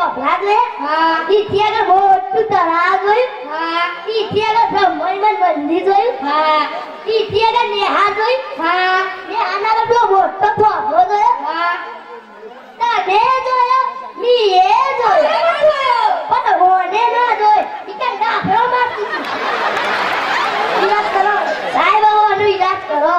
પોપલા છે હા ઈ ત્યાં મોટું તળાવ જોયું હા ઈ ત્યાં બ્રહ્મણ મંદિર જોયું હા ઈ ત્યાં નેહા જોયું હા નેહાના પેલો મોટો થોભો જોયો હા તાને જોયો મી એ જોયો પણ હોને ના જોયો ઈ કે ગાફરો મારતી ઈલાજ કરો સાહેબ આનો ઈલાજ કરો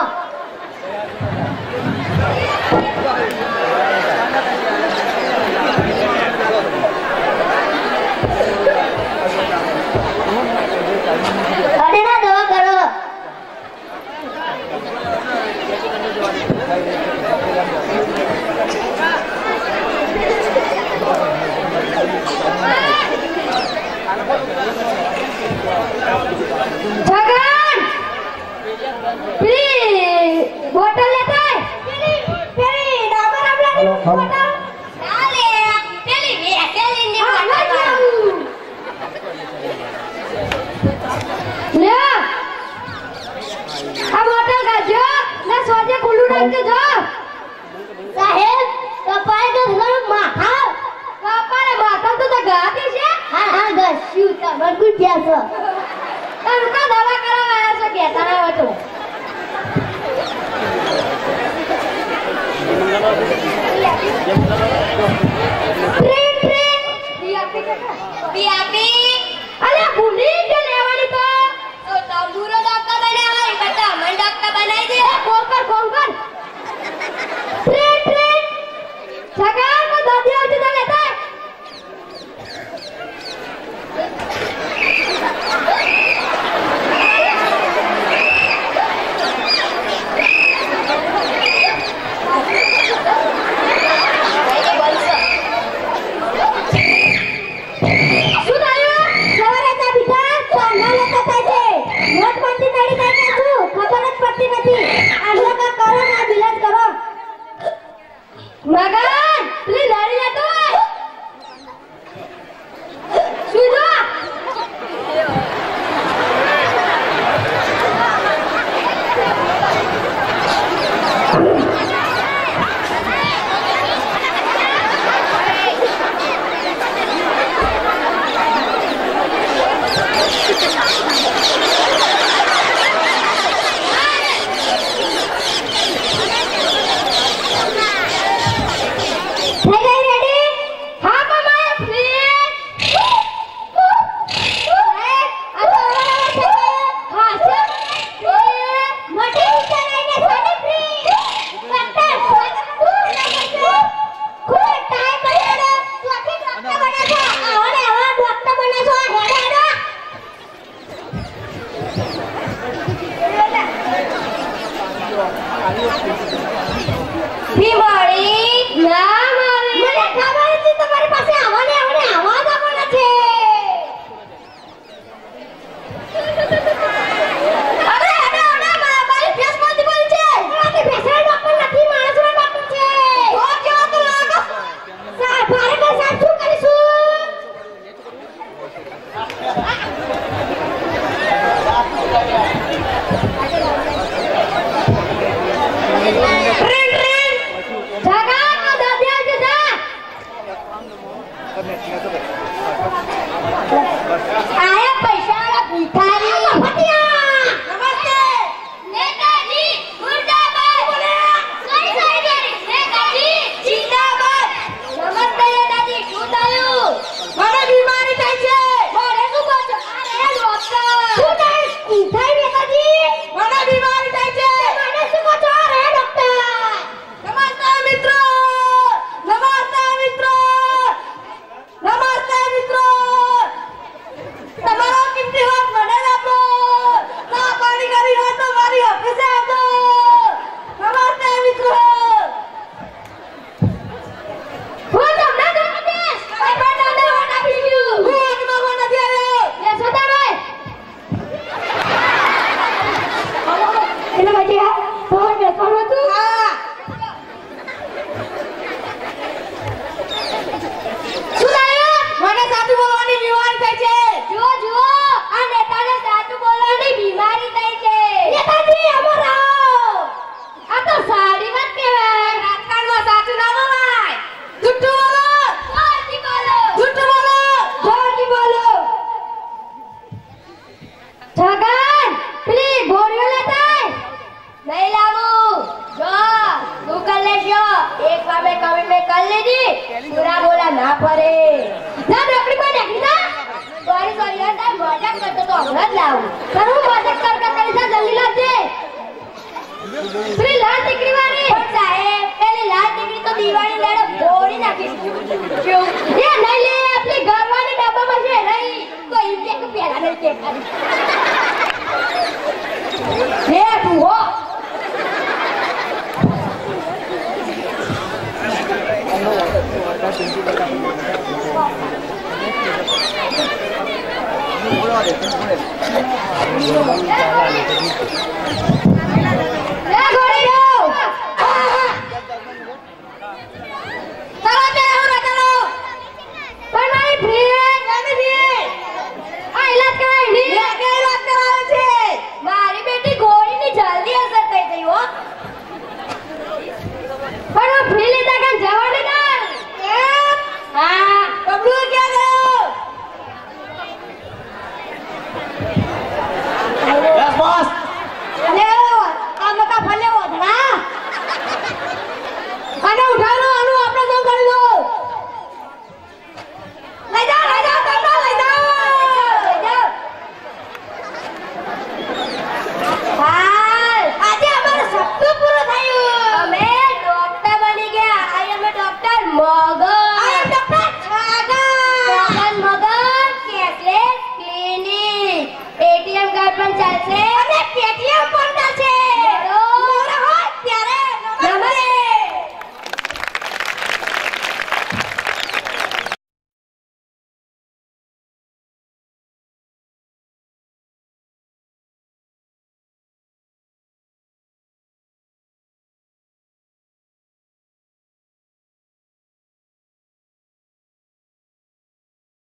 અરે ના દવા કરો છગન પેલી બોટલ લેતા પેલી ડાબર આપલાની બોટલ ચાલે પેલી વેકેલીની બોટલ લે આ બોટલ કાઢજો ને સોજે ખુલ્લું રાખજો જો સાહેબ કપાય તો ઘર માથા કપાળે માથા તો ગાતી છે હા હા ગસ્યું તમાર ગુઠ્યા છો તમે કા દવા કરાવવા આવ્યા છો કહેતા ના હોય તો અરે ભૂલી કે લેવાની તો તંબુરો ડોક્ટર બનાવવા એ કરતા મન ડોક્ટર બનાવી દે કોકર સગા કો દાદી આવતી તો લેતા નહીં લાવું જો તું કર લેજો એક વાર મેં કર લીધી પૂરા બોલા ના ફરે ના ડોકરી પર નાખી ના સોરી યાર તાર મજાક કરતો તો હમણાં જ લાવું પણ હું મજાક કરતા કરી છે જલ્દી લાવજે પેલી લાલ દીકરી વાળી પણ સાહેબ પેલી લાલ દીકરી તો દિવાળી દાડે ફોડી નાખી એ નહીં લે આપણી ઘરવાળી ડબ્બામાં છે નહીં તો ઈ કે પેલા નહીં કે ખાલી